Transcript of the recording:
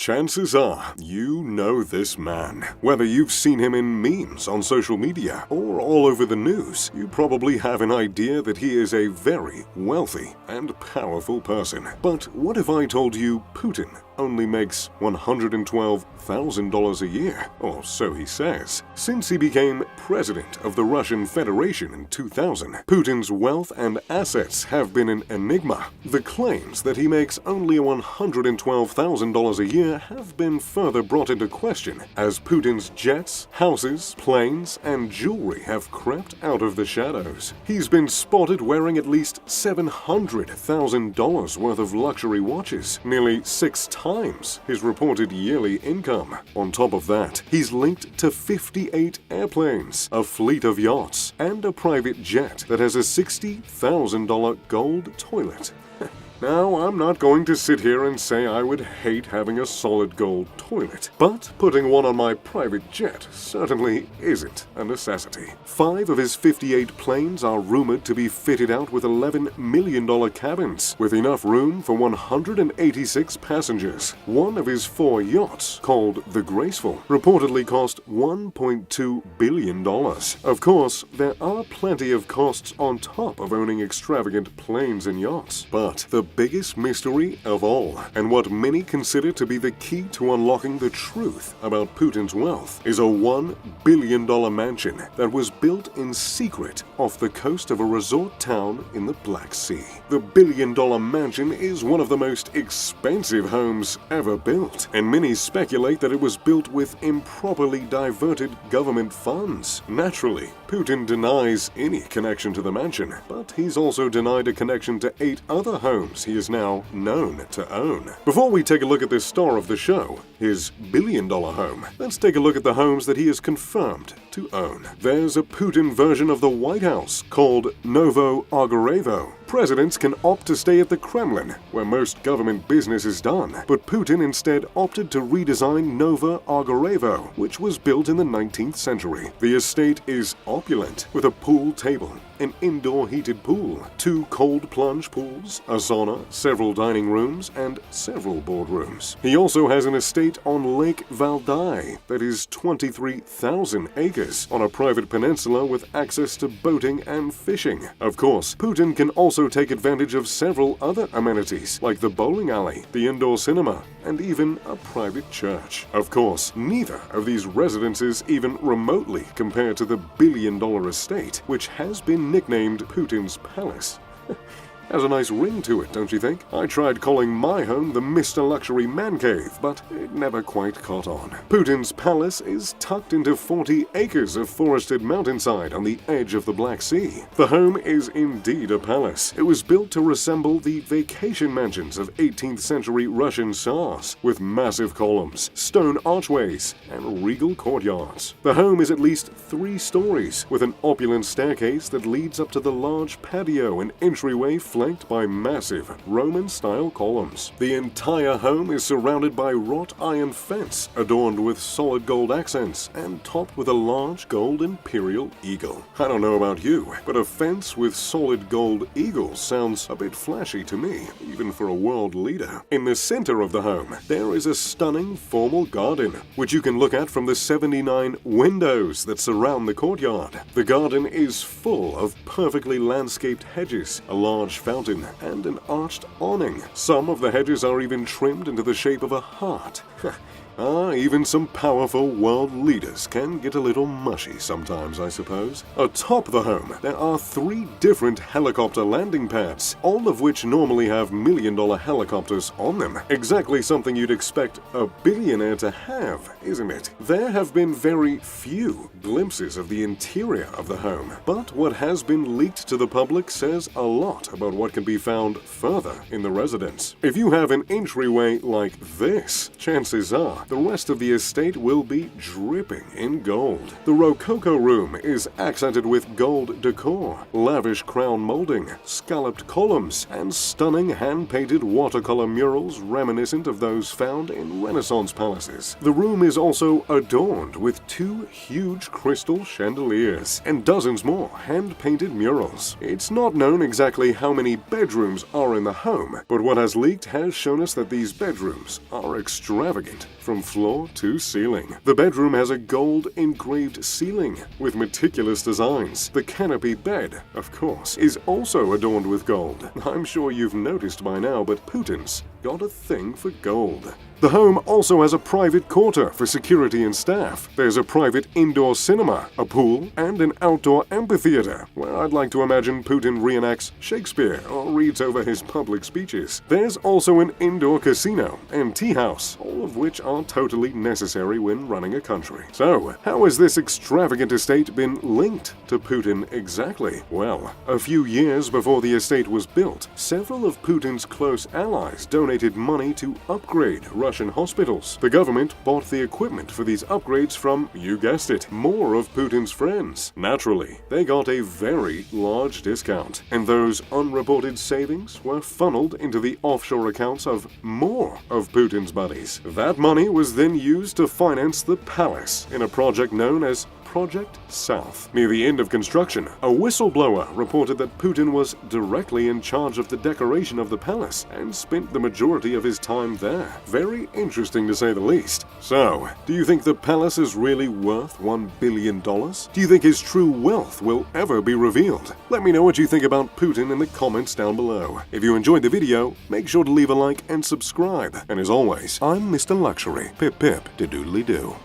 Chances are you know this man. Whether you've seen him in memes on social media or all over the news, you probably have an idea that he is a very wealthy and powerful person. But what if I told you Putin only makes $112,000 a year, or so he says. Since he became president of the Russian Federation in 2000, Putin's wealth and assets have been an enigma. The claims that he makes only $112,000 a year have been further brought into question as Putin's jets, houses, planes, and jewelry have crept out of the shadows. He's been spotted wearing at least $700,000 worth of luxury watches, nearly 6 times his reported yearly income. On top of that, he's linked to 58 airplanes, a fleet of yachts, and a private jet that has a $60,000 gold toilet. Now, I'm not going to sit here and say I would hate having a solid gold toilet, but putting one on my private jet certainly isn't a necessity. 5 of his 58 planes are rumored to be fitted out with $11 million cabins, with enough room for 186 passengers. One of his 4 yachts, called the Graceful, reportedly cost $1.2 billion. Of course, there are plenty of costs on top of owning extravagant planes and yachts, but the biggest mystery of all, and what many consider to be the key to unlocking the truth about Putin's wealth, is a $1 billion mansion that was built in secret off the coast of a resort town in the Black Sea. The $1 billion mansion is one of the most expensive homes ever built, and many speculate that it was built with improperly diverted government funds. Naturally, Putin denies any connection to the mansion, but he's also denied a connection to 8 other homes he is now known to own. Before we take a look at this star of the show, his $1 billion home, let's take a look at the homes that he is confirmed to own. There's a Putin version of the White House called Novo Argarevo. Presidents can opt to stay at the Kremlin, where most government business is done, but Putin instead opted to redesign Novo Argarevo, which was built in the 19th century. The estate is opulent, with a pool table, an indoor heated pool, 2 cold plunge pools, a sauna, several dining rooms, and several boardrooms. He also has an estate on Lake Valdai that is 23,000 acres on a private peninsula with access to boating and fishing. Of course, Putin can also take advantage of several other amenities like the bowling alley, the indoor cinema, and even a private church. Of course, neither of these residences even remotely compare to the $1 billion estate, which has been nicknamed Putin's Palace. Has a nice ring to it, don't you think? I tried calling my home the Mr. Luxury Man Cave, but it never quite caught on. Putin's palace is tucked into 40 acres of forested mountainside on the edge of the Black Sea. The home is indeed a palace. It was built to resemble the vacation mansions of 18th century Russian Tsars, with massive columns, stone archways, and regal courtyards. The home is at least 3 stories, with an opulent staircase that leads up to the large patio and entryway flanked by massive Roman-style columns. The entire home is surrounded by wrought iron fence adorned with solid gold accents and topped with a large gold imperial eagle. I don't know about you, but a fence with solid gold eagles sounds a bit flashy to me, even for a world leader. In the center of the home, there is a stunning formal garden, which you can look at from the 79 windows that surround the courtyard. The garden is full of perfectly landscaped hedges, a large fountain, and an arched awning. Some of the hedges are even trimmed into the shape of a heart. Even some powerful world leaders can get a little mushy sometimes, I suppose. Atop the home, there are 3 different helicopter landing pads, all of which normally have $1 million helicopters on them. Exactly something you'd expect a billionaire to have, isn't it? There have been very few glimpses of the interior of the home, but what has been leaked to the public says a lot about what can be found further in the residence. If you have an entryway like this, chances are the rest of the estate will be dripping in gold. The Rococo room is accented with gold decor, lavish crown molding, scalloped columns, and stunning hand-painted watercolor murals reminiscent of those found in Renaissance palaces. The room is also adorned with 2 huge crystal chandeliers and dozens more hand-painted murals. It's not known exactly how many bedrooms are in the home, but what has leaked has shown us that these bedrooms are extravagant extravagant from floor to ceiling. The bedroom has a gold-engraved ceiling with meticulous designs. The canopy bed, of course, is also adorned with gold. I'm sure you've noticed by now, but Putin's got a thing for gold. The home also has a private quarter for security and staff. There's a private indoor cinema, a pool, and an outdoor amphitheater, where I'd like to imagine Putin reenacts Shakespeare or reads over his public speeches. There's also an indoor casino and tea house, all of which are totally necessary when running a country. So, how has this extravagant estate been linked to Putin exactly? Well, a few years before the estate was built, several of Putin's close allies donated money to upgrade Russian hospitals. The government bought the equipment for these upgrades from, you guessed it, more of Putin's friends. Naturally, they got a very large discount, and those unreported savings were funneled into the offshore accounts of more of Putin's buddies. That money was then used to finance the palace in a project known as Project South. Near the end of construction, a whistleblower reported that Putin was directly in charge of the decoration of the palace and spent the majority of his time there. Very interesting to say the least. So, do you think the palace is really worth $1 billion? Do you think his true wealth will ever be revealed? Let me know what you think about Putin in the comments down below. If you enjoyed the video, make sure to leave a like and subscribe. And as always, I'm Mr. Luxury. Pip pip de doodly doo.